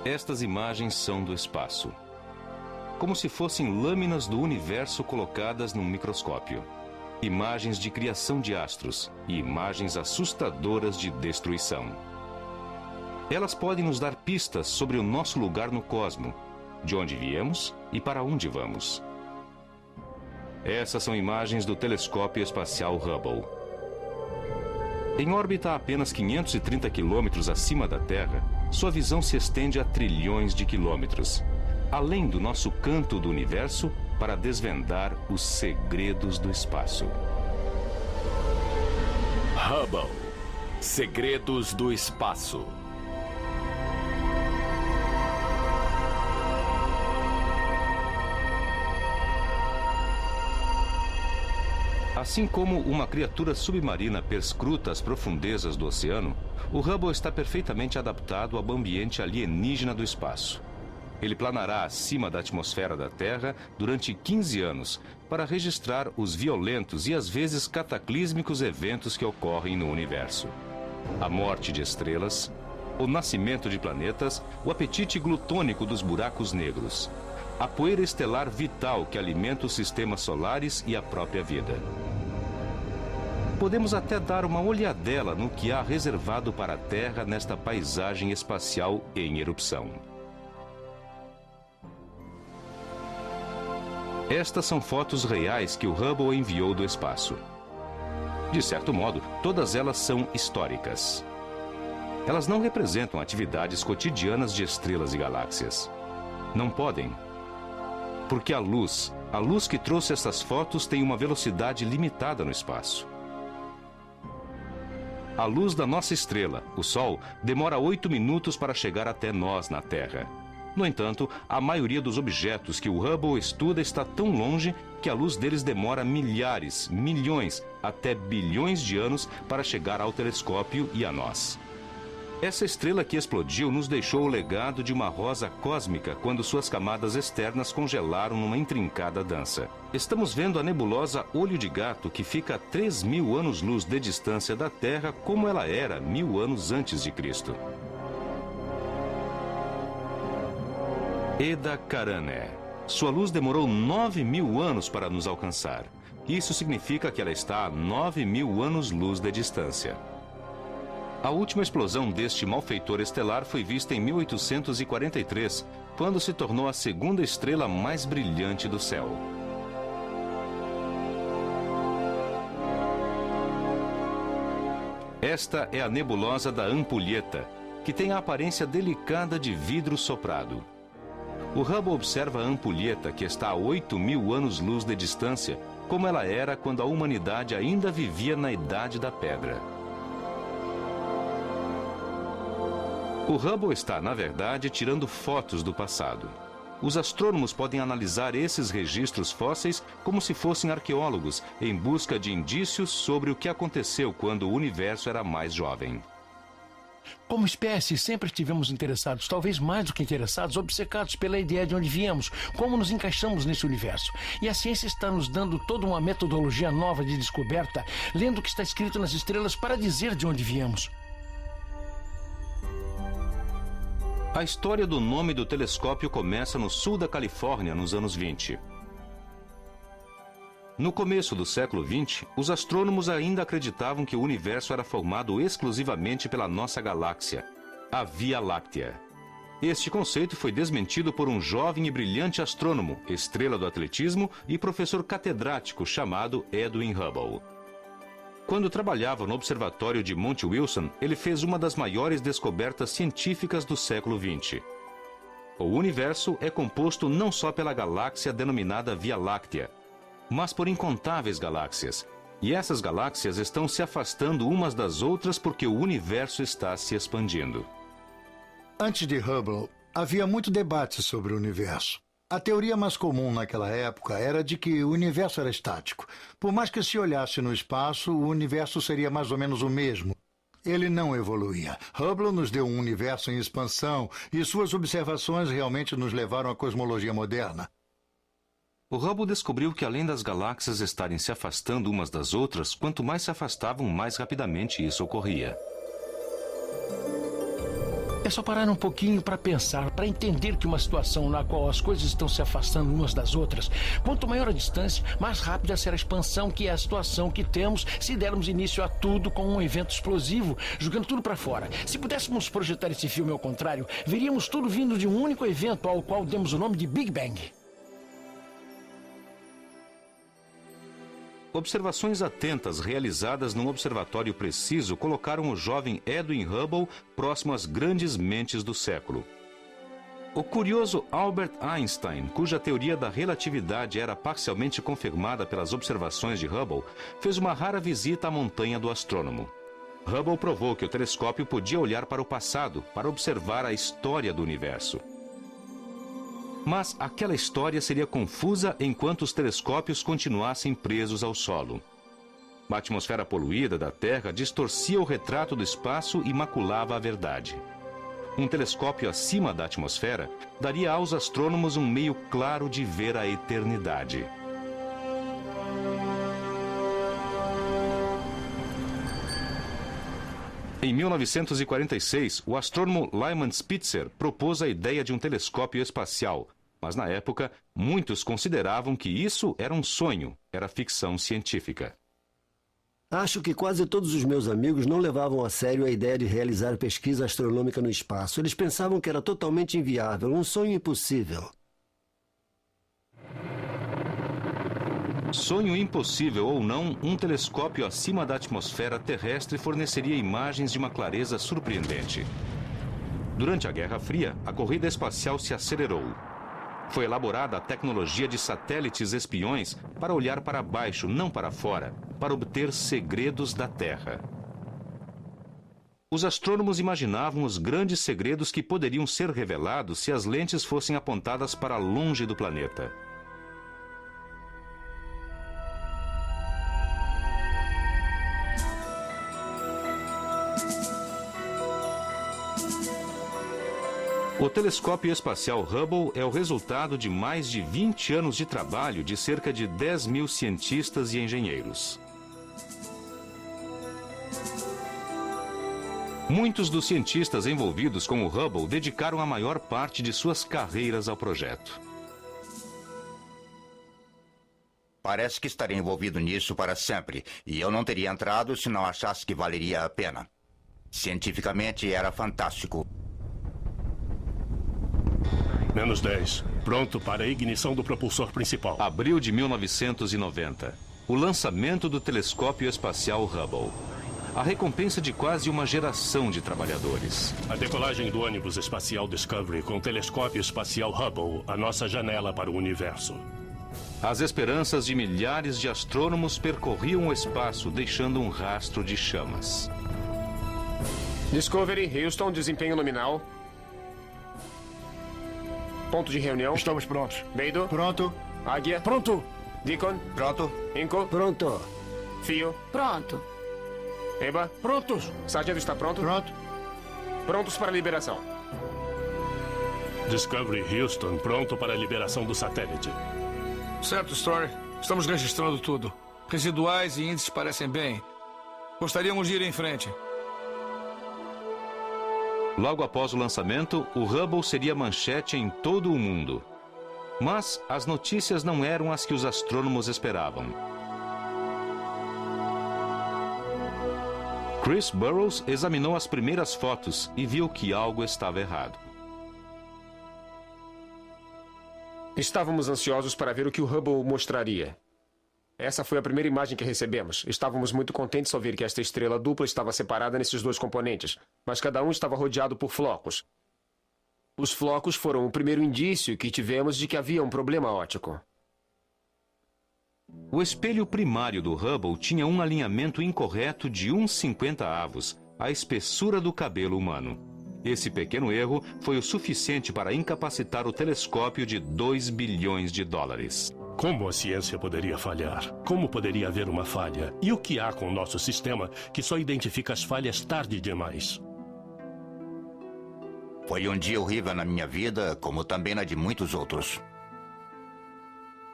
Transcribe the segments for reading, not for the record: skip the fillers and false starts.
Estas imagens são do espaço, como se fossem lâminas do universo colocadas num microscópio. Imagens de criação de astros e imagens assustadoras de destruição. Elas podem nos dar pistas sobre o nosso lugar no cosmo, de onde viemos e para onde vamos. Essas são imagens do telescópio espacial Hubble. Em órbita a apenas 530 quilômetros acima da Terra, sua visão se estende a trilhões de quilômetros, além do nosso canto do universo, para desvendar os segredos do espaço. Hubble. Segredos do espaço. Assim como uma criatura submarina perscruta as profundezas do oceano, o Hubble está perfeitamente adaptado ao ambiente alienígena do espaço. Ele planará acima da atmosfera da Terra durante 15 anos para registrar os violentos e às vezes cataclísmicos eventos que ocorrem no universo. A morte de estrelas, o nascimento de planetas, o apetite glutônico dos buracos negros, a poeira estelar vital que alimenta os sistemas solares e a própria vida. Podemos até dar uma olhadela no que há reservado para a Terra nesta paisagem espacial em erupção. Estas são fotos reais que o Hubble enviou do espaço. De certo modo, todas elas são históricas. Elas não representam atividades cotidianas de estrelas e galáxias. Não podem. Porque a luz que trouxe essas fotos tem uma velocidade limitada no espaço. A luz da nossa estrela, o Sol, demora 8 minutos para chegar até nós na Terra. No entanto, a maioria dos objetos que o Hubble estuda está tão longe que a luz deles demora milhares, milhões, até bilhões de anos para chegar ao telescópio e a nós. Essa estrela que explodiu nos deixou o legado de uma rosa cósmica quando suas camadas externas congelaram numa intrincada dança. Estamos vendo a nebulosa Olho de Gato que fica a 3.000 anos-luz de distância da Terra como ela era 1000 anos antes de Cristo. Eta Carinae. Sua luz demorou 9.000 anos para nos alcançar. Isso significa que ela está a 9.000 anos-luz de distância. A última explosão deste malfeitor estelar foi vista em 1843, quando se tornou a segunda estrela mais brilhante do céu. Esta é a nebulosa da Ampulheta, que tem a aparência delicada de vidro soprado. O Hubble observa a Ampulheta, que está a 8.000 anos-luz de distância, como ela era quando a humanidade ainda vivia na Idade da Pedra. O Hubble está, na verdade, tirando fotos do passado. Os astrônomos podem analisar esses registros fósseis como se fossem arqueólogos, em busca de indícios sobre o que aconteceu quando o universo era mais jovem. Como espécie, sempre estivemos interessados, talvez mais do que interessados, obcecados pela ideia de onde viemos, como nos encaixamos nesse universo. E a ciência está nos dando toda uma metodologia nova de descoberta, lendo o que está escrito nas estrelas para dizer de onde viemos. A história do nome do telescópio começa no sul da Califórnia, nos anos 20. No começo do século XX, os astrônomos ainda acreditavam que o universo era formado exclusivamente pela nossa galáxia, a Via Láctea. Este conceito foi desmentido por um jovem e brilhante astrônomo, estrela do atletismo e professor catedrático chamado Edwin Hubble. Quando trabalhava no observatório de Monte Wilson, ele fez uma das maiores descobertas científicas do século XX. O universo é composto não só pela galáxia denominada Via Láctea, mas por incontáveis galáxias. E essas galáxias estão se afastando umas das outras porque o universo está se expandindo. Antes de Hubble, havia muito debate sobre o universo. A teoria mais comum naquela época era de que o universo era estático. Por mais que se olhasse no espaço, o universo seria mais ou menos o mesmo. Ele não evoluía. Hubble nos deu um universo em expansão e suas observações realmente nos levaram à cosmologia moderna. O Hubble descobriu que além das galáxias estarem se afastando umas das outras, quanto mais se afastavam, mais rapidamente isso ocorria. É só parar um pouquinho para pensar, para entender que uma situação na qual as coisas estão se afastando umas das outras, quanto maior a distância, mais rápida será a expansão, que é a situação que temos se dermos início a tudo com um evento explosivo, jogando tudo para fora. Se pudéssemos projetar esse filme ao contrário, veríamos tudo vindo de um único evento ao qual demos o nome de Big Bang. Observações atentas realizadas num observatório preciso colocaram o jovem Edwin Hubble próximo às grandes mentes do século. O curioso Albert Einstein, cuja teoria da relatividade era parcialmente confirmada pelas observações de Hubble, fez uma rara visita à montanha do astrônomo. Hubble provou que o telescópio podia olhar para o passado, para observar a história do universo. Mas aquela história seria confusa enquanto os telescópios continuassem presos ao solo. A atmosfera poluída da Terra distorcia o retrato do espaço e maculava a verdade. Um telescópio acima da atmosfera daria aos astrônomos um meio claro de ver a eternidade. Em 1946, o astrônomo Lyman Spitzer propôs a ideia de um telescópio espacial, mas na época, muitos consideravam que isso era um sonho, era ficção científica. Acho que quase todos os meus amigos não levavam a sério a ideia de realizar pesquisa astronômica no espaço. Eles pensavam que era totalmente inviável, um sonho impossível. Sonho impossível ou não, um telescópio acima da atmosfera terrestre forneceria imagens de uma clareza surpreendente. Durante a Guerra Fria, a corrida espacial se acelerou. Foi elaborada a tecnologia de satélites espiões para olhar para baixo, não para fora, para obter segredos da Terra. Os astrônomos imaginavam os grandes segredos que poderiam ser revelados se as lentes fossem apontadas para longe do planeta. O telescópio espacial Hubble é o resultado de mais de 20 anos de trabalho de cerca de 10 mil cientistas e engenheiros. Muitos dos cientistas envolvidos com o Hubble dedicaram a maior parte de suas carreiras ao projeto. Parece que estaria envolvido nisso para sempre, e eu não teria entrado se não achasse que valeria a pena. Cientificamente era fantástico. Menos 10. Pronto para a ignição do propulsor principal. Abril de 1990. O lançamento do telescópio espacial Hubble. A recompensa de quase uma geração de trabalhadores. A decolagem do ônibus espacial Discovery com o telescópio espacial Hubble, a nossa janela para o universo. As esperanças de milhares de astrônomos percorriam o espaço, deixando um rastro de chamas. Discovery, Houston, desempenho nominal. Ponto de reunião. Estamos prontos. Beidou. Pronto. Águia. Pronto. Deacon. Pronto? Inco. Pronto. Fio. Pronto. Eba. Prontos. Sargento está pronto? Pronto. Prontos para liberação. Discovery Houston, pronto para a liberação do satélite. Certo, Story. Estamos registrando tudo. Residuais e índices parecem bem. Gostaríamos de ir em frente. Logo após o lançamento, o Hubble seria manchete em todo o mundo. Mas as notícias não eram as que os astrônomos esperavam. Chris Burrows examinou as primeiras fotos e viu que algo estava errado. Estávamos ansiosos para ver o que o Hubble mostraria. Essa foi a primeira imagem que recebemos. Estávamos muito contentes ao ver que esta estrela dupla estava separada nesses dois componentes, mas cada um estava rodeado por flocos. Os flocos foram o primeiro indício que tivemos de que havia um problema óptico. O espelho primário do Hubble tinha um alinhamento incorreto de 1,50 avos, a espessura do cabelo humano. Esse pequeno erro foi o suficiente para incapacitar o telescópio de 2 bilhões de dólares. Como a ciência poderia falhar? Como poderia haver uma falha? E o que há com o nosso sistema que só identifica as falhas tarde demais? Foi um dia horrível na minha vida, como também na de muitos outros.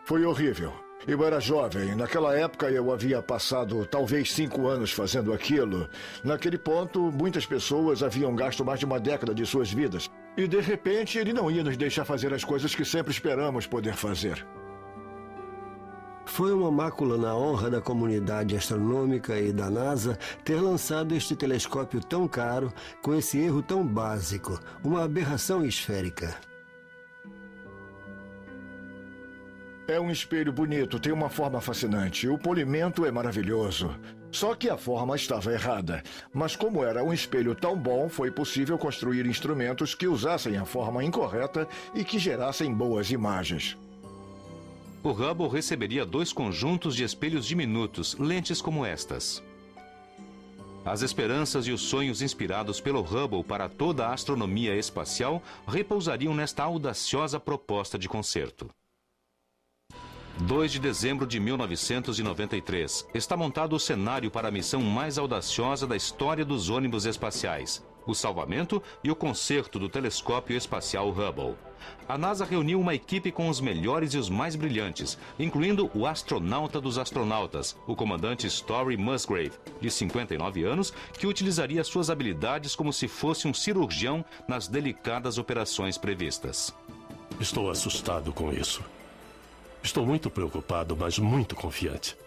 Foi horrível. Eu era jovem. Naquela época eu havia passado talvez 5 anos fazendo aquilo. Naquele ponto, muitas pessoas haviam gasto mais de uma década de suas vidas. E de repente ele não ia nos deixar fazer as coisas que sempre esperamos poder fazer. Foi uma mácula na honra da comunidade astronômica e da NASA ter lançado este telescópio tão caro, com esse erro tão básico, uma aberração esférica. É um espelho bonito, tem uma forma fascinante. O polimento é maravilhoso. Só que a forma estava errada. Mas como era um espelho tão bom, foi possível construir instrumentos que usassem a forma incorreta e que gerassem boas imagens. O Hubble receberia 2 conjuntos de espelhos diminutos, lentes como estas. As esperanças e os sonhos inspirados pelo Hubble para toda a astronomia espacial repousariam nesta audaciosa proposta de concerto. 2 de dezembro de 1993. Está montado o cenário para a missão mais audaciosa da história dos ônibus espaciais, o salvamento e o concerto do telescópio espacial Hubble. A NASA reuniu uma equipe com os melhores e os mais brilhantes, incluindo o astronauta dos astronautas, o comandante Story Musgrave, de 59 anos, que utilizaria suas habilidades como se fosse um cirurgião nas delicadas operações previstas. Estou assustado com isso. Estou muito preocupado, mas muito confiante.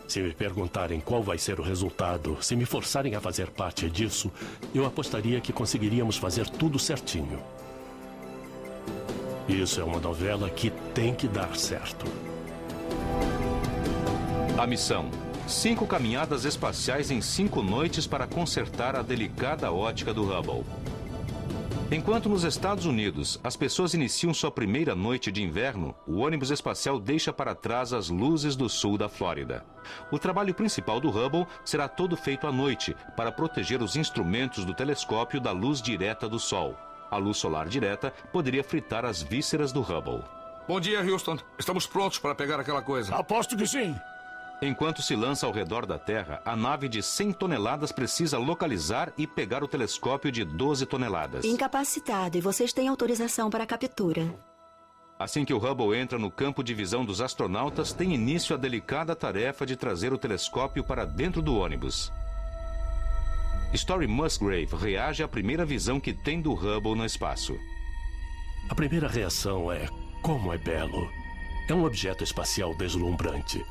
Se me perguntarem qual vai ser o resultado, se me forçarem a fazer parte disso, eu apostaria que conseguiríamos fazer tudo certinho. Isso é uma novela que tem que dar certo. A missão: 5 caminhadas espaciais em 5 noites para consertar a delicada ótica do Hubble. Enquanto nos Estados Unidos as pessoas iniciam sua primeira noite de inverno, o ônibus espacial deixa para trás as luzes do sul da Flórida. O trabalho principal do Hubble será todo feito à noite, para proteger os instrumentos do telescópio da luz direta do Sol. A luz solar direta poderia fritar as vísceras do Hubble. Bom dia, Houston. Estamos prontos para pegar aquela coisa. Aposto que sim. Enquanto se lança ao redor da Terra, a nave de 100 toneladas precisa localizar e pegar o telescópio de 12 toneladas. Incapacitado, e vocês têm autorização para a captura. Assim que o Hubble entra no campo de visão dos astronautas, tem início a delicada tarefa de trazer o telescópio para dentro do ônibus. Story Musgrave reage à primeira visão que tem do Hubble no espaço. A primeira reação é: como é belo. É um objeto espacial deslumbrante.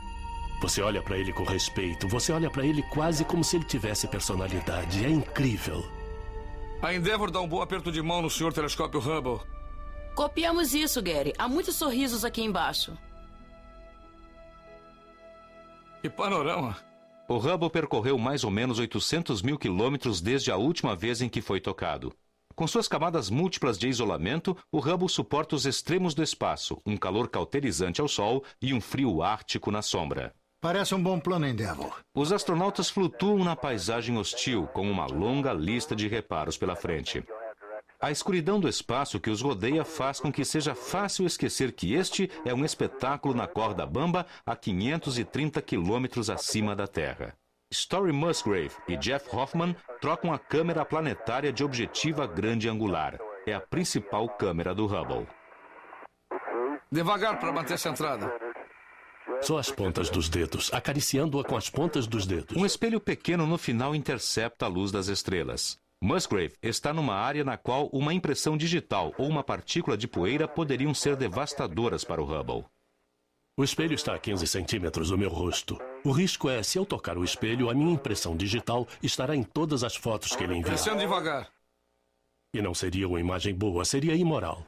Você olha para ele com respeito, você olha para ele quase como se ele tivesse personalidade. É incrível. A Endeavour dá um bom aperto de mão no senhor telescópio Hubble. Copiamos isso, Gary. Há muitos sorrisos aqui embaixo. Que panorama. O Hubble percorreu mais ou menos 800 mil quilômetros desde a última vez em que foi tocado. Com suas camadas múltiplas de isolamento, o Hubble suporta os extremos do espaço, um calor cauterizante ao Sol e um frio ártico na sombra. Parece um bom plano, Endeavour. Os astronautas flutuam na paisagem hostil, com uma longa lista de reparos pela frente. A escuridão do espaço que os rodeia faz com que seja fácil esquecer que este é um espetáculo na corda bamba a 530 quilômetros acima da Terra. Story Musgrave e Jeff Hoffman trocam a câmera planetária de objetiva grande angular. É a principal câmera do Hubble. Devagar para manter centrada. Só as pontas dos dedos, acariciando-a com as pontas dos dedos. Um espelho pequeno no final intercepta a luz das estrelas. Musgrave está numa área na qual uma impressão digital ou uma partícula de poeira poderiam ser devastadoras para o Hubble. O espelho está a 15 centímetros do meu rosto. O risco é, se eu tocar o espelho, a minha impressão digital estará em todas as fotos que ele enviar. Descendo devagar. E não seria uma imagem boa, seria imoral.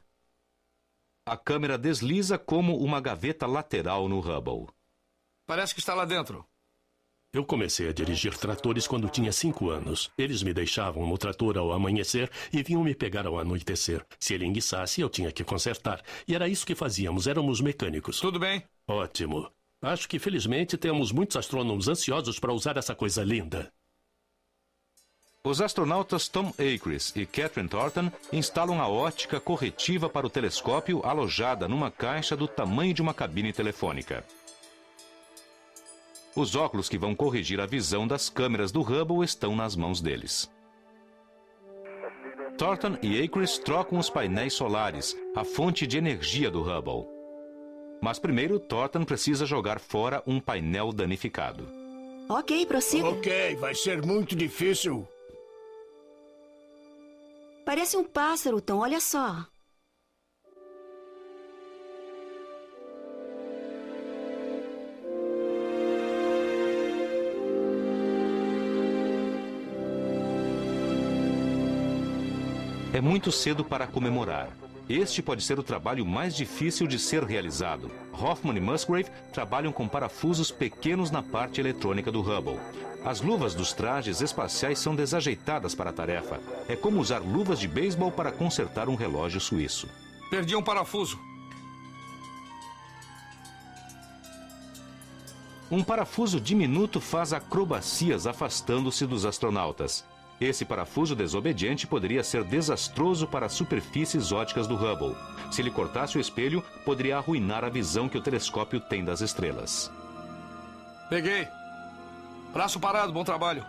A câmera desliza como uma gaveta lateral no Hubble. Parece que está lá dentro. Eu comecei a dirigir tratores quando tinha 5 anos. Eles me deixavam no trator ao amanhecer e vinham me pegar ao anoitecer. Se ele enguiçasse, eu tinha que consertar. E era isso que fazíamos, éramos mecânicos. Tudo bem? Ótimo. Acho que, felizmente, temos muitos astrônomos ansiosos para usar essa coisa linda. Os astronautas Tom Akers e Catherine Thornton instalam a ótica corretiva para o telescópio alojada numa caixa do tamanho de uma cabine telefônica. Os óculos que vão corrigir a visão das câmeras do Hubble estão nas mãos deles. Thornton e Akers trocam os painéis solares, a fonte de energia do Hubble. Mas primeiro, Thornton precisa jogar fora um painel danificado. Ok, prossiga. Ok, vai ser muito difícil. Parece um pássaro, Tom, olha só. É muito cedo para comemorar. Este pode ser o trabalho mais difícil de ser realizado. Hoffman e Musgrave trabalham com parafusos pequenos na parte eletrônica do Hubble. As luvas dos trajes espaciais são desajeitadas para a tarefa. É como usar luvas de beisebol para consertar um relógio suíço. Perdi um parafuso. Um parafuso diminuto faz acrobacias afastando-se dos astronautas. Esse parafuso desobediente poderia ser desastroso para as superfícies óticas do Hubble. Se ele cortasse o espelho, poderia arruinar a visão que o telescópio tem das estrelas. Peguei. Braço parado, bom trabalho.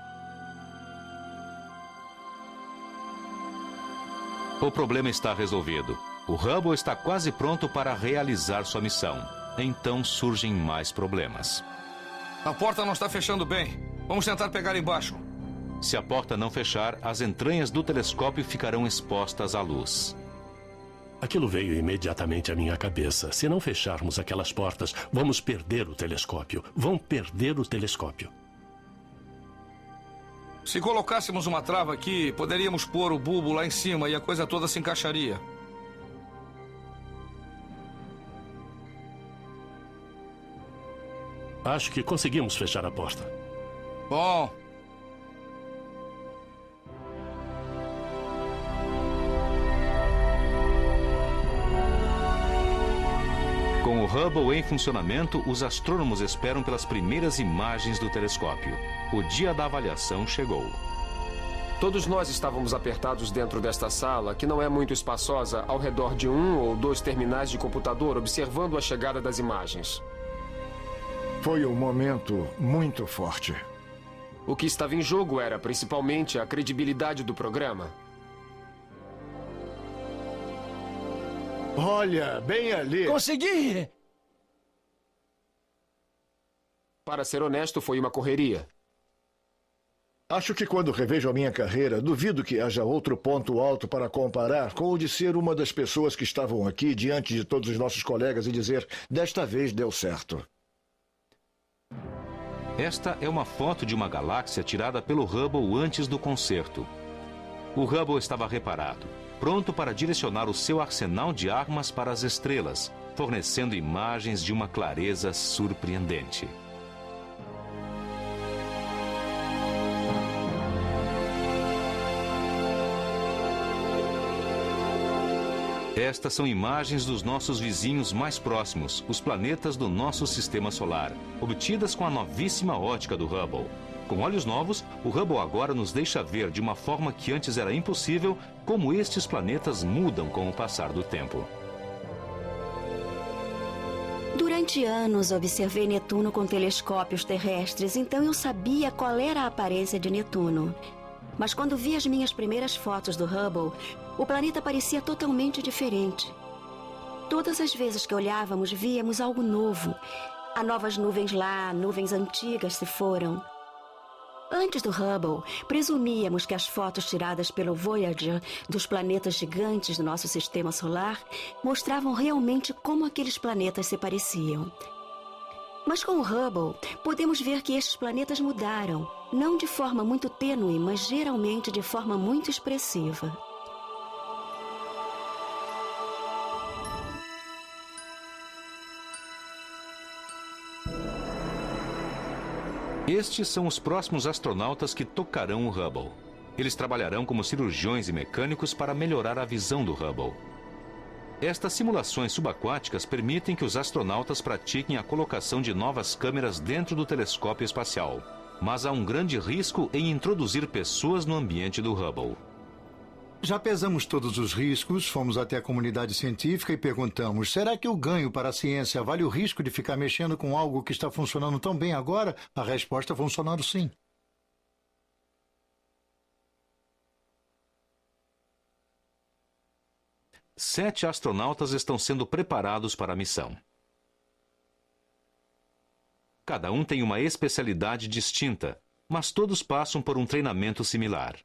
O problema está resolvido. O Hubble está quase pronto para realizar sua missão. Então surgem mais problemas. A porta não está fechando bem. Vamos tentar pegar embaixo. Se a porta não fechar, as entranhas do telescópio ficarão expostas à luz. Aquilo veio imediatamente à minha cabeça. Se não fecharmos aquelas portas, vamos perder o telescópio. Vão perder o telescópio. Se colocássemos uma trava aqui, poderíamos pôr o bulbo lá em cima e a coisa toda se encaixaria. Acho que conseguimos fechar a porta. Bom. Com o Hubble em funcionamento, os astrônomos esperam pelas primeiras imagens do telescópio. O dia da avaliação chegou. Todos nós estávamos apertados dentro desta sala, que não é muito espaçosa, ao redor de 1 ou 2 terminais de computador, observando a chegada das imagens. Foi um momento muito forte. O que estava em jogo era, principalmente, a credibilidade do programa. Olha, bem ali. Consegui! Para ser honesto, foi uma correria. Acho que quando revejo a minha carreira, duvido que haja outro ponto alto para comparar com o de ser uma das pessoas que estavam aqui diante de todos os nossos colegas e dizer, desta vez deu certo. Esta é uma foto de uma galáxia tirada pelo Hubble antes do concerto. O Hubble estava reparado, pronto para direcionar o seu arsenal de armas para as estrelas, fornecendo imagens de uma clareza surpreendente. Estas são imagens dos nossos vizinhos mais próximos, os planetas do nosso sistema solar, obtidas com a novíssima ótica do Hubble. Com olhos novos, o Hubble agora nos deixa ver de uma forma que antes era impossível como estes planetas mudam com o passar do tempo. Durante anos, observei Netuno com telescópios terrestres, então eu sabia qual era a aparência de Netuno. Mas quando vi as minhas primeiras fotos do Hubble, o planeta parecia totalmente diferente. Todas as vezes que olhávamos, víamos algo novo. Há novas nuvens lá, nuvens antigas se foram. Antes do Hubble, presumíamos que as fotos tiradas pelo Voyager dos planetas gigantes do nosso sistema solar mostravam realmente como aqueles planetas se pareciam. Mas com o Hubble, podemos ver que estes planetas mudaram, não de forma muito tênue, mas geralmente de forma muito expressiva. Estes são os próximos astronautas que tocarão o Hubble. Eles trabalharão como cirurgiões e mecânicos para melhorar a visão do Hubble. Estas simulações subaquáticas permitem que os astronautas pratiquem a colocação de novas câmeras dentro do telescópio espacial. Mas há um grande risco em introduzir pessoas no ambiente do Hubble. Já pesamos todos os riscos, fomos até a comunidade científica e perguntamos, será que o ganho para a ciência vale o risco de ficar mexendo com algo que está funcionando tão bem agora? A resposta é funcionando sim. Sete astronautas estão sendo preparados para a missão. Cada um tem uma especialidade distinta, mas todos passam por um treinamento similar.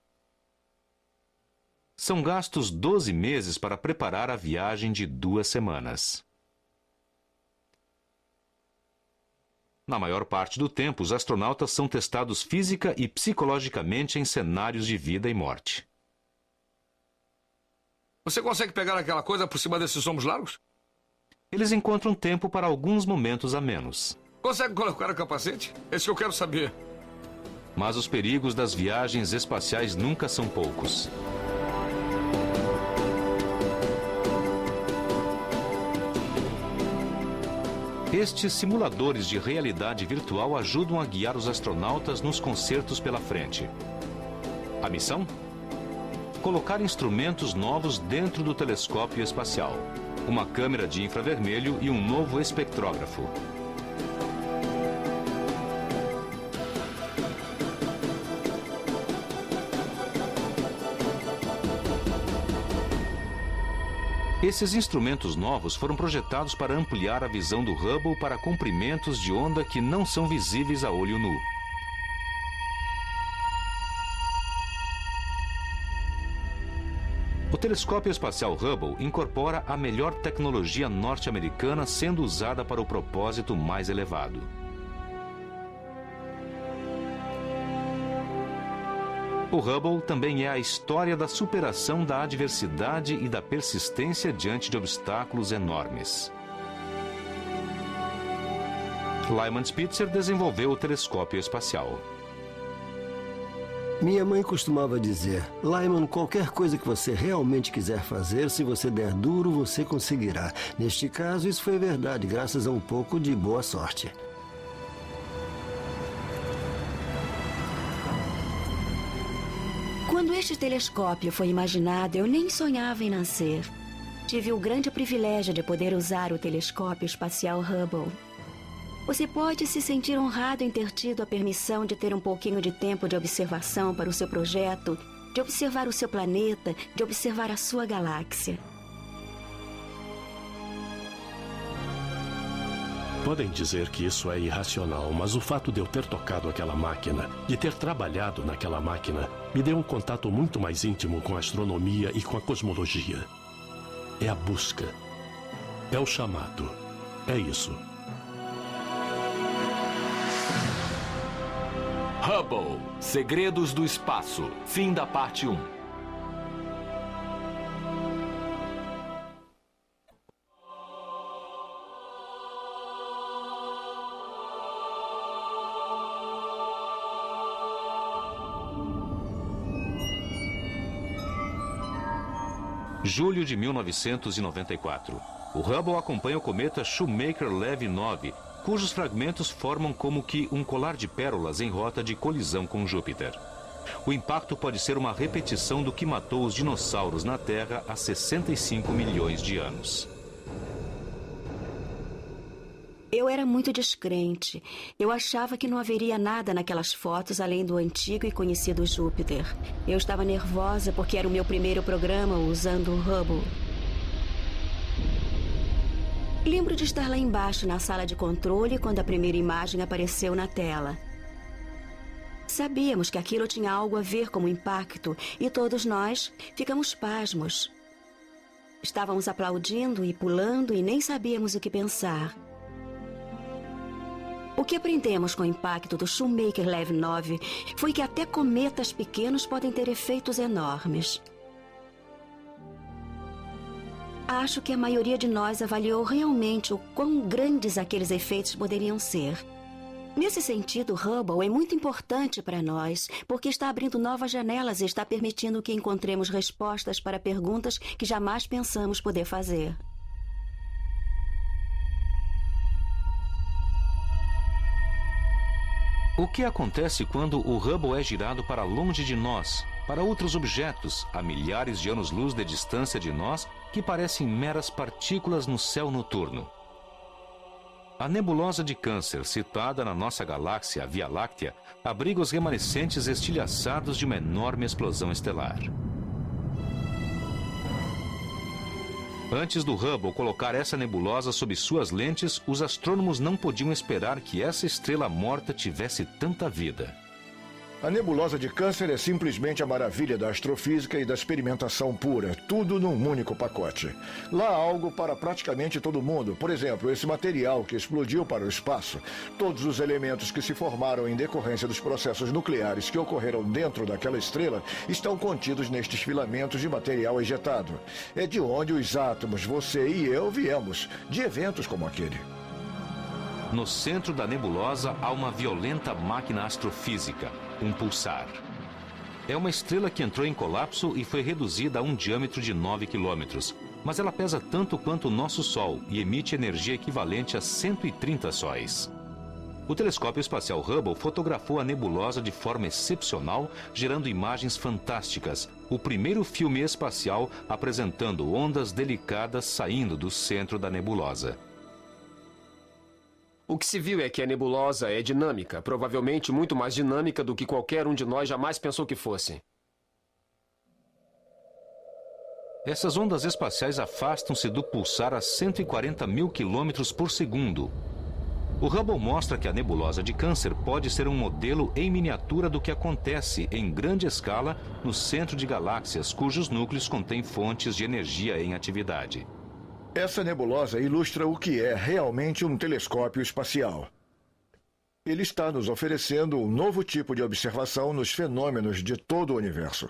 São gastos 12 meses para preparar a viagem de 2 semanas. Na maior parte do tempo, os astronautas são testados física e psicologicamente em cenários de vida e morte. Você consegue pegar aquela coisa por cima desses ombros largos? Eles encontram tempo para alguns momentos a menos. Consegue colocar o capacete? É isso que eu quero saber. Mas os perigos das viagens espaciais nunca são poucos. Estes simuladores de realidade virtual ajudam a guiar os astronautas nos concertos pela frente. A missão? Colocar instrumentos novos dentro do telescópio espacial, uma câmera de infravermelho e um novo espectrógrafo. Esses instrumentos novos foram projetados para ampliar a visão do Hubble para comprimentos de onda que não são visíveis a olho nu. O telescópio espacial Hubble incorpora a melhor tecnologia norte-americana sendo usada para o propósito mais elevado. O Hubble também é a história da superação da adversidade e da persistência diante de obstáculos enormes. Lyman Spitzer desenvolveu o telescópio espacial. Minha mãe costumava dizer: Lyman, qualquer coisa que você realmente quiser fazer, se você der duro, você conseguirá. Neste caso, isso foi verdade, graças a um pouco de boa sorte. Quando este telescópio foi imaginado, eu nem sonhava em nascer. Tive o grande privilégio de poder usar o telescópio espacial Hubble. Você pode se sentir honrado em ter tido a permissão de ter um pouquinho de tempo de observação para o seu projeto, de observar o seu planeta, de observar a sua galáxia. Podem dizer que isso é irracional, mas o fato de eu ter tocado aquela máquina, de ter trabalhado naquela máquina, me deu um contato muito mais íntimo com a astronomia e com a cosmologia. É a busca. É o chamado. É isso. Hubble, Segredos do Espaço, fim da parte 1. Julho de 1994. O Hubble acompanha o cometa Shoemaker-Levy 9, cujos fragmentos formam como que um colar de pérolas em rota de colisão com Júpiter. O impacto pode ser uma repetição do que matou os dinossauros na Terra há 65 milhões de anos. Eu era muito descrente. Eu achava que não haveria nada naquelas fotos além do antigo e conhecido Júpiter. Eu estava nervosa porque era o meu primeiro programa usando o Hubble. Lembro de estar lá embaixo na sala de controle quando a primeira imagem apareceu na tela. Sabíamos que aquilo tinha algo a ver com o impacto e todos nós ficamos pasmos. Estávamos aplaudindo e pulando e nem sabíamos o que pensar. O que aprendemos com o impacto do Shoemaker-Levy 9 foi que até cometas pequenos podem ter efeitos enormes. Acho que a maioria de nós avaliou realmente o quão grandes aqueles efeitos poderiam ser. Nesse sentido, o Hubble é muito importante para nós, porque está abrindo novas janelas e está permitindo que encontremos respostas para perguntas que jamais pensamos poder fazer. O que acontece quando o Hubble é girado para longe de nós, para outros objetos, a milhares de anos-luz de distância de nós, que parecem meras partículas no céu noturno? A nebulosa de Câncer, situada na nossa galáxia, a Via Láctea, abriga os remanescentes estilhaçados de uma enorme explosão estelar. Antes do Hubble colocar essa nebulosa sob suas lentes, os astrônomos não podiam esperar que essa estrela morta tivesse tanta vida. A nebulosa de Câncer é simplesmente a maravilha da astrofísica e da experimentação pura, tudo num único pacote. Lá há algo para praticamente todo mundo. Por exemplo, esse material que explodiu para o espaço, todos os elementos que se formaram em decorrência dos processos nucleares que ocorreram dentro daquela estrela estão contidos nestes filamentos de material ejetado. É de onde os átomos, você e eu, viemos, de eventos como aquele. No centro da nebulosa há uma violenta máquina astrofísica, um pulsar. É uma estrela que entrou em colapso e foi reduzida a um diâmetro de 9 quilômetros, mas ela pesa tanto quanto o nosso Sol e emite energia equivalente a 130 sóis. O telescópio espacial Hubble fotografou a nebulosa de forma excepcional, gerando imagens fantásticas, o primeiro filme espacial apresentando ondas delicadas saindo do centro da nebulosa. O que se viu é que a nebulosa é dinâmica, provavelmente muito mais dinâmica do que qualquer um de nós jamais pensou que fosse. Essas ondas espaciais afastam-se do pulsar a 140 mil quilômetros por segundo. O Hubble mostra que a nebulosa de Câncer pode ser um modelo em miniatura do que acontece em grande escala no centro de galáxias cujos núcleos contêm fontes de energia em atividade. Essa nebulosa ilustra o que é realmente um telescópio espacial. Ele está nos oferecendo um novo tipo de observação nos fenômenos de todo o universo.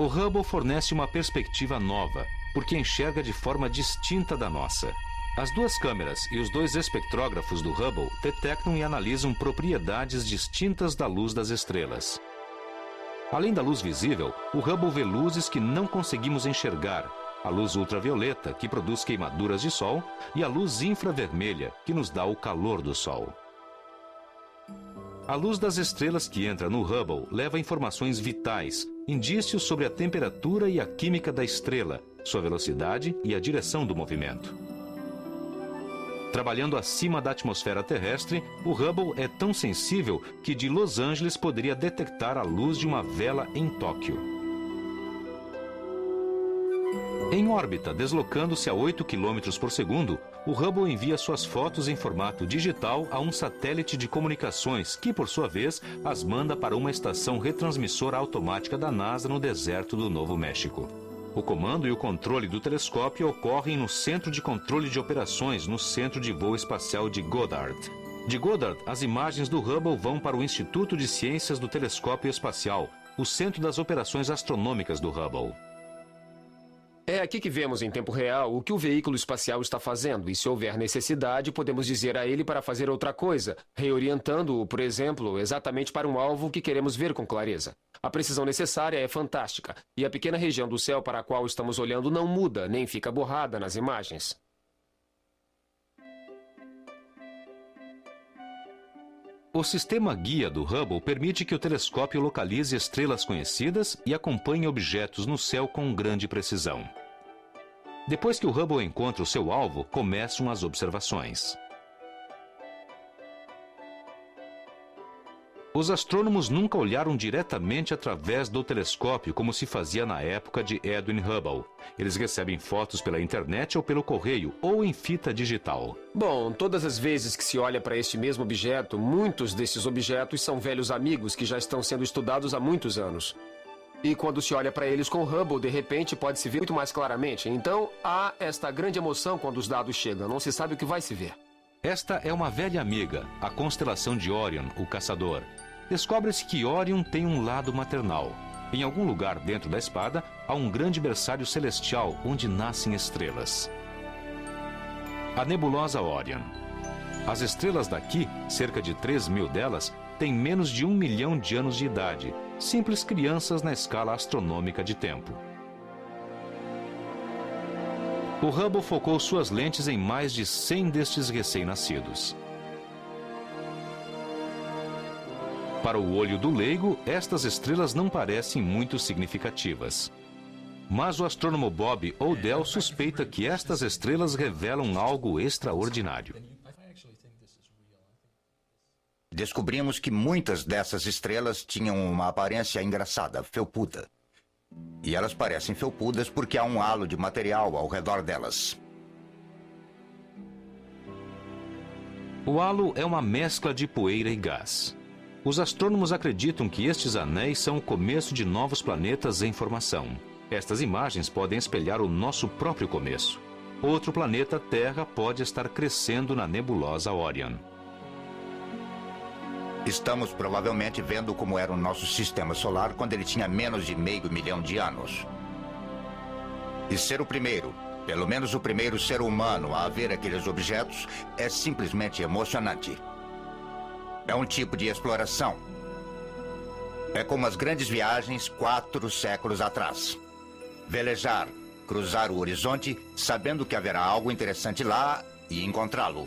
O Hubble fornece uma perspectiva nova, porque enxerga de forma distinta da nossa. As duas câmeras e os dois espectrógrafos do Hubble detectam e analisam propriedades distintas da luz das estrelas. Além da luz visível, o Hubble vê luzes que não conseguimos enxergar, a luz ultravioleta, que produz queimaduras de Sol, e a luz infravermelha, que nos dá o calor do Sol. A luz das estrelas que entra no Hubble leva informações vitais, indícios sobre a temperatura e a química da estrela, sua velocidade e a direção do movimento. Trabalhando acima da atmosfera terrestre, o Hubble é tão sensível que de Los Angeles poderia detectar a luz de uma vela em Tóquio. Em órbita, deslocando-se a 8 km por segundo, o Hubble envia suas fotos em formato digital a um satélite de comunicações que, por sua vez, as manda para uma estação retransmissora automática da NASA no deserto do Novo México. O comando e o controle do telescópio ocorrem no Centro de Controle de Operações no Centro de Voo Espacial de Goddard. De Goddard, as imagens do Hubble vão para o Instituto de Ciências do Telescópio Espacial, o centro das operações astronômicas do Hubble. É aqui que vemos em tempo real o que o veículo espacial está fazendo, e se houver necessidade, podemos dizer a ele para fazer outra coisa, reorientando-o, por exemplo, exatamente para um alvo que queremos ver com clareza. A precisão necessária é fantástica, e a pequena região do céu para a qual estamos olhando não muda, nem fica borrada nas imagens. O sistema guia do Hubble permite que o telescópio localize estrelas conhecidas e acompanhe objetos no céu com grande precisão. Depois que o Hubble encontra o seu alvo, começam as observações. Os astrônomos nunca olharam diretamente através do telescópio como se fazia na época de Edwin Hubble. Eles recebem fotos pela internet ou pelo correio, ou em fita digital. Bom, todas as vezes que se olha para este mesmo objeto, muitos desses objetos são velhos amigos que já estão sendo estudados há muitos anos. E quando se olha para eles com Hubble, de repente pode-se ver muito mais claramente. Então, há esta grande emoção quando os dados chegam. Não se sabe o que vai se ver. Esta é uma velha amiga, a constelação de Orion, o Caçador. Descobre-se que Orion tem um lado maternal. Em algum lugar dentro da espada, há um grande berçário celestial onde nascem estrelas. A nebulosa Orion. As estrelas daqui, cerca de 3.000 delas, têm menos de 1 milhão de anos de idade, simples crianças na escala astronômica de tempo. O Hubble focou suas lentes em mais de 100 destes recém-nascidos. Para o olho do leigo, estas estrelas não parecem muito significativas. Mas o astrônomo Bob Odell suspeita que estas estrelas revelam algo extraordinário. Descobrimos que muitas dessas estrelas tinham uma aparência engraçada, felpuda. E elas parecem felpudas porque há um halo de material ao redor delas. O halo é uma mescla de poeira e gás. Os astrônomos acreditam que estes anéis são o começo de novos planetas em formação. Estas imagens podem espelhar o nosso próprio começo. Outro planeta, Terra, pode estar crescendo na nebulosa Orion. Estamos provavelmente vendo como era o nosso sistema solar quando ele tinha menos de 500 milhões de anos. E ser o primeiro, pelo menos o primeiro ser humano a ver aqueles objetos, é simplesmente emocionante. É um tipo de exploração. É como as grandes viagens 4 séculos atrás. Velejar, cruzar o horizonte, sabendo que haverá algo interessante lá e encontrá-lo.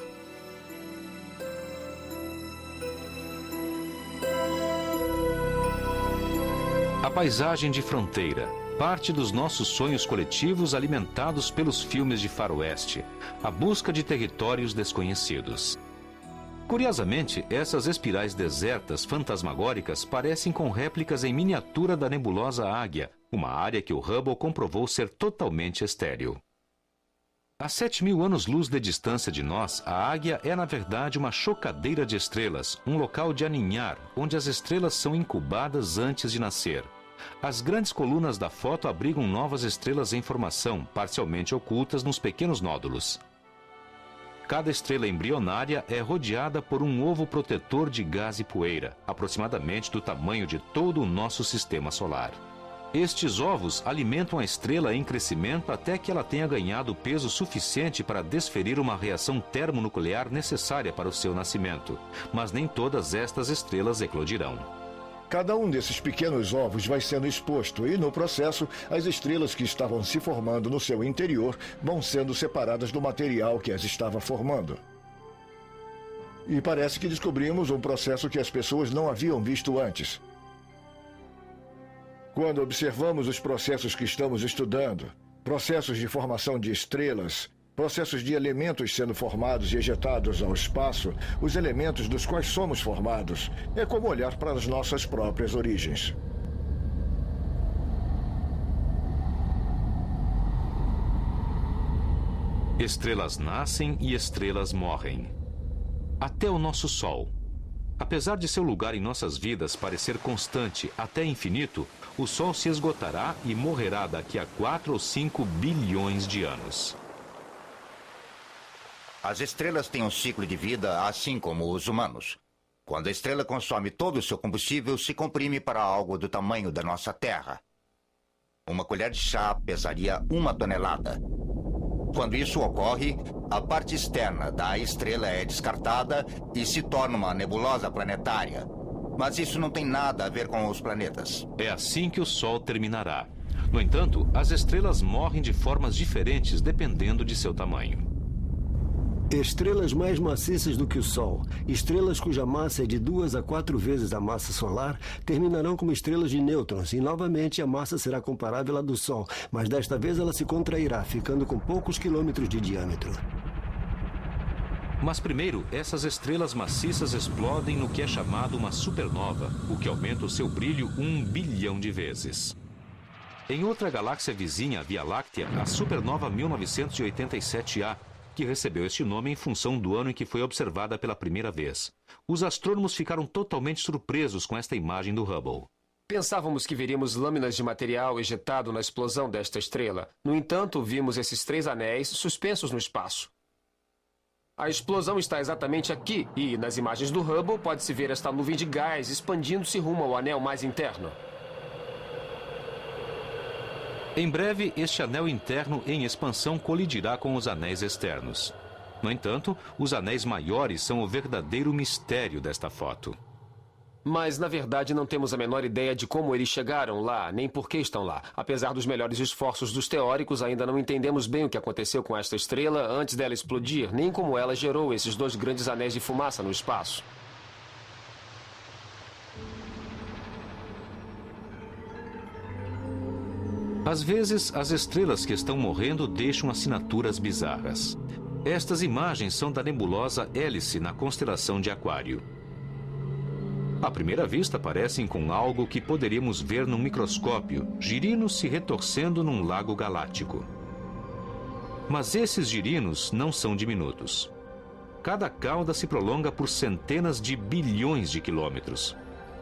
A paisagem de fronteira, parte dos nossos sonhos coletivos alimentados pelos filmes de faroeste, a busca de territórios desconhecidos. Curiosamente, essas espirais desertas fantasmagóricas parecem com réplicas em miniatura da nebulosa Águia, uma área que o Hubble comprovou ser totalmente estéril. A 7.000 anos-luz de distância de nós, a Águia é na verdade uma chocadeira de estrelas, um local de aninhar, onde as estrelas são incubadas antes de nascer. As grandes colunas da foto abrigam novas estrelas em formação, parcialmente ocultas nos pequenos nódulos. Cada estrela embrionária é rodeada por um ovo protetor de gás e poeira, aproximadamente do tamanho de todo o nosso sistema solar. Estes ovos alimentam a estrela em crescimento até que ela tenha ganhado peso suficiente para desferir uma reação termonuclear necessária para o seu nascimento. Mas nem todas estas estrelas eclodirão. Cada um desses pequenos ovos vai sendo exposto e, no processo, as estrelas que estavam se formando no seu interior vão sendo separadas do material que as estava formando. E parece que descobrimos um processo que as pessoas não haviam visto antes. Quando observamos os processos que estamos estudando, processos de formação de estrelas, processos de elementos sendo formados e ejetados ao espaço, os elementos dos quais somos formados, é como olhar para as nossas próprias origens. Estrelas nascem e estrelas morrem. Até o nosso Sol. Apesar de seu lugar em nossas vidas parecer constante até infinito, o Sol se esgotará e morrerá daqui a 4 ou 5 bilhões de anos. As estrelas têm um ciclo de vida assim como os humanos. Quando a estrela consome todo o seu combustível, se comprime para algo do tamanho da nossa Terra. Uma colher de chá pesaria 1 tonelada. Quando isso ocorre, a parte externa da estrela é descartada e se torna uma nebulosa planetária. Mas isso não tem nada a ver com os planetas. É assim que o Sol terminará. No entanto, as estrelas morrem de formas diferentes dependendo de seu tamanho. Estrelas mais maciças do que o Sol, estrelas cuja massa é de 2 a 4 vezes a massa solar, terminarão como estrelas de nêutrons e novamente a massa será comparável à do Sol, mas desta vez ela se contrairá, ficando com poucos quilômetros de diâmetro. Mas primeiro, essas estrelas maciças explodem no que é chamado uma supernova, o que aumenta o seu brilho 1 bilhão de vezes. Em outra galáxia vizinha, a Via Láctea, a supernova 1987A, que recebeu este nome em função do ano em que foi observada pela primeira vez. Os astrônomos ficaram totalmente surpresos com esta imagem do Hubble. Pensávamos que veríamos lâminas de material ejetado na explosão desta estrela. No entanto, vimos esses 3 anéis suspensos no espaço. A explosão está exatamente aqui e, nas imagens do Hubble, pode-se ver esta nuvem de gás expandindo-se rumo ao anel mais interno. Em breve, este anel interno em expansão colidirá com os anéis externos. No entanto, os anéis maiores são o verdadeiro mistério desta foto. Mas, na verdade, não temos a menor ideia de como eles chegaram lá, nem por que estão lá. Apesar dos melhores esforços dos teóricos, ainda não entendemos bem o que aconteceu com esta estrela antes dela explodir, nem como ela gerou esses 2 grandes anéis de fumaça no espaço. Às vezes, as estrelas que estão morrendo deixam assinaturas bizarras. Estas imagens são da nebulosa Hélice na constelação de Aquário. À primeira vista, parecem com algo que poderíamos ver num microscópio, girinos se retorcendo num lago galáctico. Mas esses girinos não são diminutos. Cada cauda se prolonga por centenas de bilhões de quilômetros.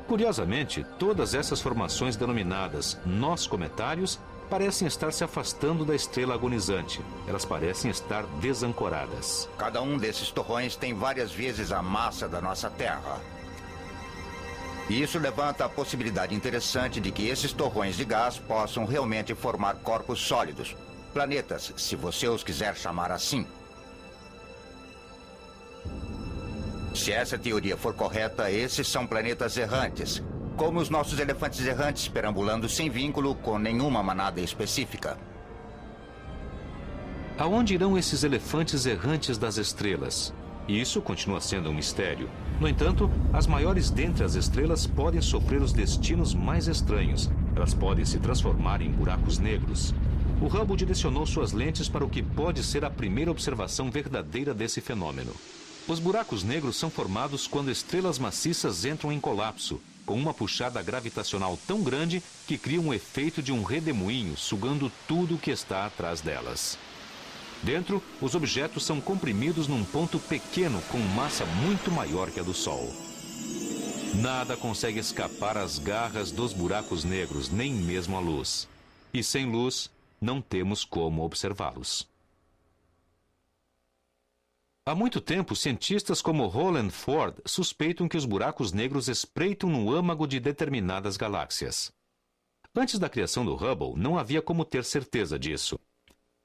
Curiosamente, todas essas formações denominadas nós cometários parecem estar se afastando da estrela agonizante. Elas parecem estar desancoradas. Cada um desses torrões tem várias vezes a massa da nossa Terra. E isso levanta a possibilidade interessante de que esses torrões de gás possam realmente formar corpos sólidos. Planetas, se você os quiser chamar assim. Se essa teoria for correta, esses são planetas errantes, como os nossos elefantes errantes perambulando sem vínculo com nenhuma manada específica. Aonde irão esses elefantes errantes das estrelas? Isso continua sendo um mistério. No entanto, as maiores dentre as estrelas podem sofrer os destinos mais estranhos. Elas podem se transformar em buracos negros. O Hubble direcionou suas lentes para o que pode ser a primeira observação verdadeira desse fenômeno. Os buracos negros são formados quando estrelas maciças entram em colapso, com uma puxada gravitacional tão grande que cria um efeito de um redemoinho sugando tudo o que está atrás delas. Dentro, os objetos são comprimidos num ponto pequeno com massa muito maior que a do Sol. Nada consegue escapar às garras dos buracos negros, nem mesmo a luz. E sem luz, não temos como observá-los. Há muito tempo, cientistas como Rowland Ford suspeitam que os buracos negros espreitam no âmago de determinadas galáxias. Antes da criação do Hubble, não havia como ter certeza disso.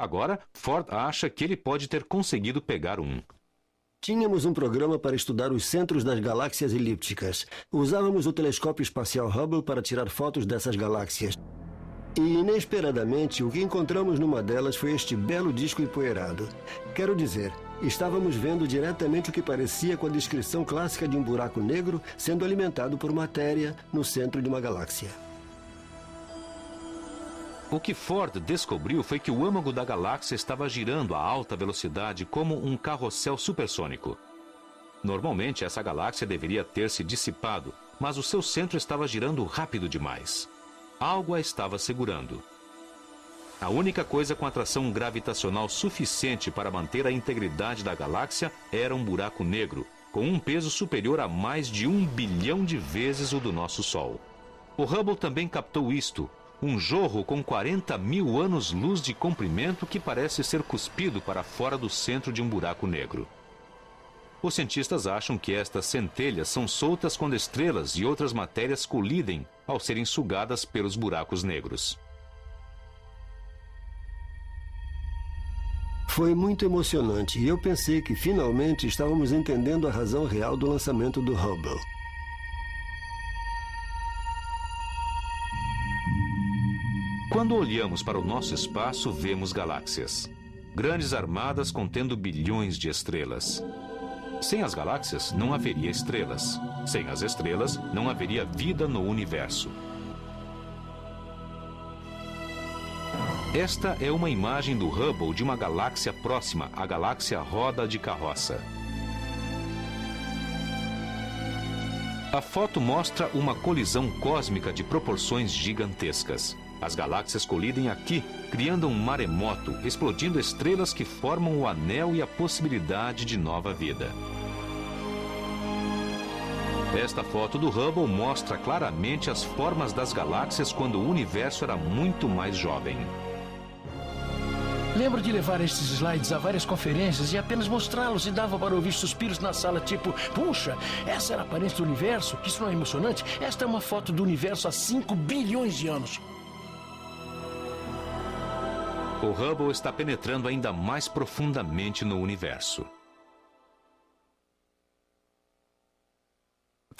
Agora, Ford acha que ele pode ter conseguido pegar um. Tínhamos um programa para estudar os centros das galáxias elípticas. Usávamos o telescópio espacial Hubble para tirar fotos dessas galáxias. E, inesperadamente, o que encontramos numa delas foi este belo disco empoeirado. Quero dizer, estávamos vendo diretamente o que parecia com a descrição clássica de um buraco negro sendo alimentado por matéria no centro de uma galáxia. O que Ford descobriu foi que o âmago da galáxia estava girando a alta velocidade como um carrossel supersônico. Normalmente, essa galáxia deveria ter se dissipado, mas o seu centro estava girando rápido demais. Algo a estava segurando. A única coisa com atração gravitacional suficiente para manter a integridade da galáxia era um buraco negro, com um peso superior a mais de 1 bilhão de vezes o do nosso Sol. O Hubble também captou isto, um jorro com 40 mil anos-luz de comprimento que parece ser cuspido para fora do centro de um buraco negro. Os cientistas acham que estas centelhas são soltas quando estrelas e outras matérias colidem ao serem sugadas pelos buracos negros. Foi muito emocionante e eu pensei que finalmente estávamos entendendo a razão real do lançamento do Hubble. Quando olhamos para o nosso espaço, vemos galáxias. Grandes armadas contendo bilhões de estrelas. Sem as galáxias, não haveria estrelas. Sem as estrelas, não haveria vida no universo. Esta é uma imagem do Hubble de uma galáxia próxima, a galáxia Roda de Carroça. A foto mostra uma colisão cósmica de proporções gigantescas. As galáxias colidem aqui, criando um maremoto, explodindo estrelas que formam o anel e a possibilidade de nova vida. Esta foto do Hubble mostra claramente as formas das galáxias quando o universo era muito mais jovem. Lembro de levar estes slides a várias conferências e apenas mostrá-los e dava para ouvir suspiros na sala tipo: puxa, essa era a aparência do universo? Isso não é emocionante? Esta é uma foto do universo há 5 bilhões de anos. O Hubble está penetrando ainda mais profundamente no universo.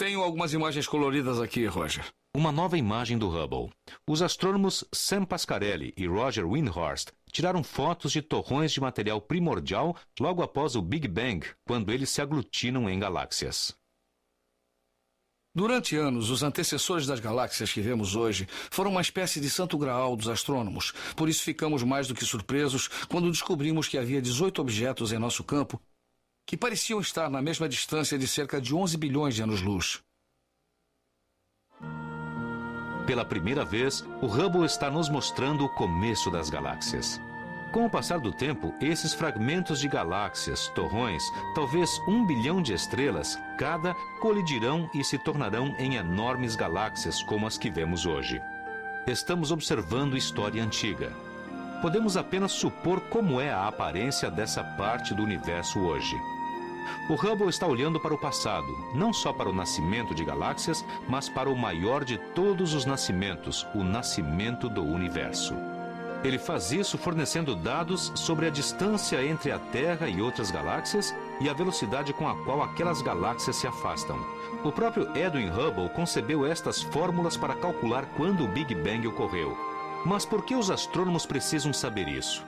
Tenho algumas imagens coloridas aqui, Roger. Uma nova imagem do Hubble. Os astrônomos Sam Pasquarelli e Roger Windhorst tiraram fotos de torrões de material primordial logo após o Big Bang, quando eles se aglutinam em galáxias. Durante anos, os antecessores das galáxias que vemos hoje foram uma espécie de santo graal dos astrônomos. Por isso ficamos mais do que surpresos quando descobrimos que havia 18 objetos em nosso campo que pareciam estar na mesma distância de cerca de 11 bilhões de anos-luz. Pela primeira vez, o Hubble está nos mostrando o começo das galáxias. Com o passar do tempo, esses fragmentos de galáxias, torrões, talvez 1 bilhão de estrelas, cada colidirão e se tornarão em enormes galáxias como as que vemos hoje. Estamos observando história antiga. Podemos apenas supor como é a aparência dessa parte do universo hoje. O Hubble está olhando para o passado, não só para o nascimento de galáxias, mas para o maior de todos os nascimentos, o nascimento do universo. Ele faz isso fornecendo dados sobre a distância entre a Terra e outras galáxias e a velocidade com a qual aquelas galáxias se afastam. O próprio Edwin Hubble concebeu estas fórmulas para calcular quando o Big Bang ocorreu. Mas por que os astrônomos precisam saber isso?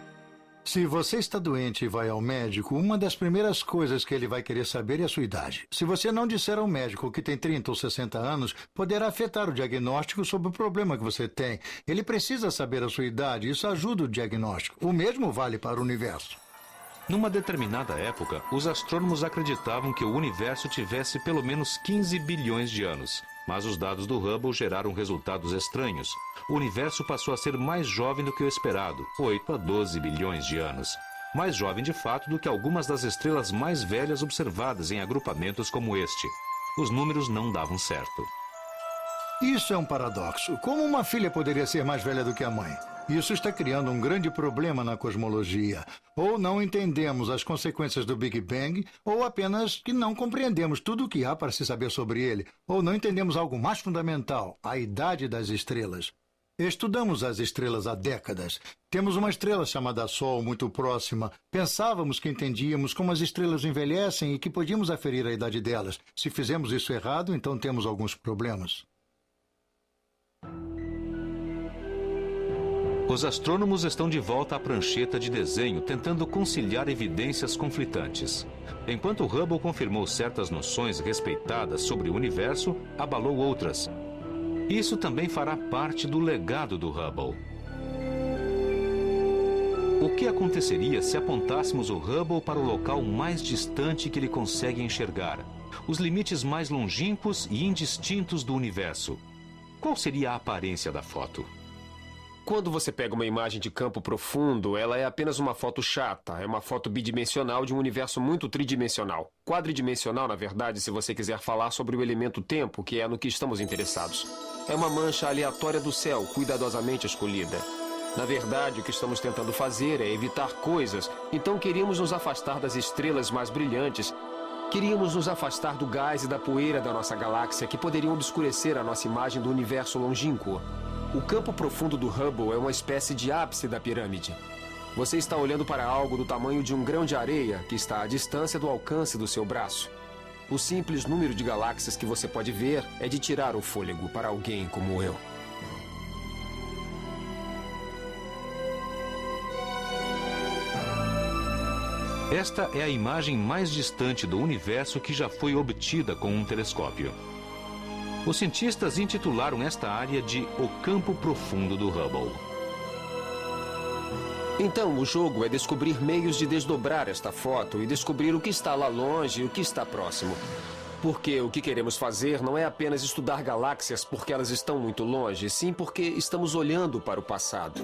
Se você está doente e vai ao médico, uma das primeiras coisas que ele vai querer saber é a sua idade. Se você não disser ao médico que tem 30 ou 60 anos, poderá afetar o diagnóstico sobre o problema que você tem. Ele precisa saber a sua idade, isso ajuda o diagnóstico. O mesmo vale para o universo. Numa determinada época, os astrônomos acreditavam que o universo tivesse pelo menos 15 bilhões de anos. Mas os dados do Hubble geraram resultados estranhos. O universo passou a ser mais jovem do que o esperado, 8 a 12 bilhões de anos. Mais jovem de fato do que algumas das estrelas mais velhas observadas em agrupamentos como este. Os números não davam certo. Isso é um paradoxo. Como uma filha poderia ser mais velha do que a mãe? Isso está criando um grande problema na cosmologia. Ou não entendemos as consequências do Big Bang, ou apenas que não compreendemos tudo o que há para se saber sobre ele, ou não entendemos algo mais fundamental, a idade das estrelas. Estudamos as estrelas há décadas. Temos uma estrela chamada Sol muito próxima. Pensávamos que entendíamos como as estrelas envelhecem e que podíamos aferir a idade delas. Se fizemos isso errado, então temos alguns problemas. Os astrônomos estão de volta à prancheta de desenho, tentando conciliar evidências conflitantes. Enquanto Hubble confirmou certas noções respeitadas sobre o universo, abalou outras. Isso também fará parte do legado do Hubble. O que aconteceria se apontássemos o Hubble para o local mais distante que ele consegue enxergar? Os limites mais longínquos e indistintos do universo. Qual seria a aparência da foto? Quando você pega uma imagem de campo profundo, ela é apenas uma foto chata. É uma foto bidimensional de um universo muito tridimensional. Quadridimensional, na verdade, se você quiser falar sobre o elemento tempo, que é no que estamos interessados. É uma mancha aleatória do céu, cuidadosamente escolhida. Na verdade, o que estamos tentando fazer é evitar coisas. Então queríamos nos afastar das estrelas mais brilhantes. Queríamos nos afastar do gás e da poeira da nossa galáxia, que poderiam obscurecer a nossa imagem do universo longínquo. O campo profundo do Hubble é uma espécie de ápice da pirâmide. Você está olhando para algo do tamanho de um grão de areia que está à distância do alcance do seu braço. O simples número de galáxias que você pode ver é de tirar o fôlego para alguém como eu. Esta é a imagem mais distante do universo que já foi obtida com um telescópio. Os cientistas intitularam esta área de o campo profundo do Hubble. Então, o jogo é descobrir meios de desdobrar esta foto e descobrir o que está lá longe e o que está próximo. Porque o que queremos fazer não é apenas estudar galáxias porque elas estão muito longe, sim porque estamos olhando para o passado.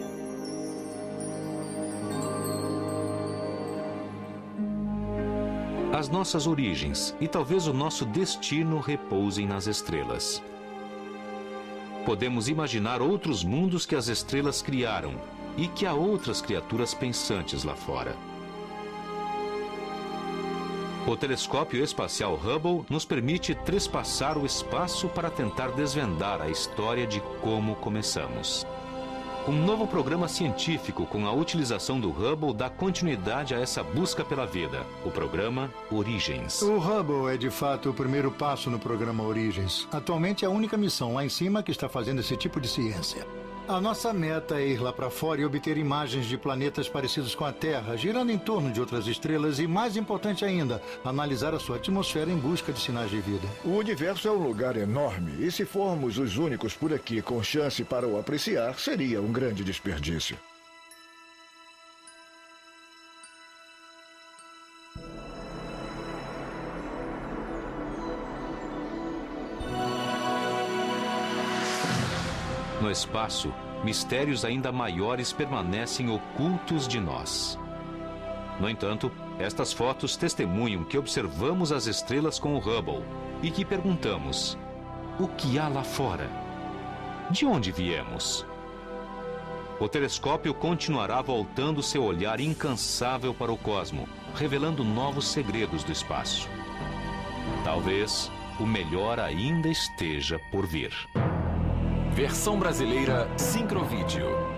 As nossas origens e talvez o nosso destino repousem nas estrelas. Podemos imaginar outros mundos que as estrelas criaram e que há outras criaturas pensantes lá fora. O telescópio espacial Hubble nos permite trespassar o espaço para tentar desvendar a história de como começamos. Um novo programa científico com a utilização do Hubble dá continuidade a essa busca pela vida. O programa Origens. O Hubble é de fato o primeiro passo no programa Origens. Atualmente é a única missão lá em cima que está fazendo esse tipo de ciência. A nossa meta é ir lá para fora e obter imagens de planetas parecidos com a Terra, girando em torno de outras estrelas e, mais importante ainda, analisar a sua atmosfera em busca de sinais de vida. O universo é um lugar enorme e se formos os únicos por aqui com chance para o apreciar, seria um grande desperdício. no espaço, mistérios ainda maiores permanecem ocultos de nós. No entanto, estas fotos testemunham que observamos as estrelas com o Hubble e que perguntamos: o que há lá fora? De onde viemos? O telescópio continuará voltando seu olhar incansável para o cosmo, revelando novos segredos do espaço. Talvez o melhor ainda esteja por vir. Versão brasileira Sincrovídeo.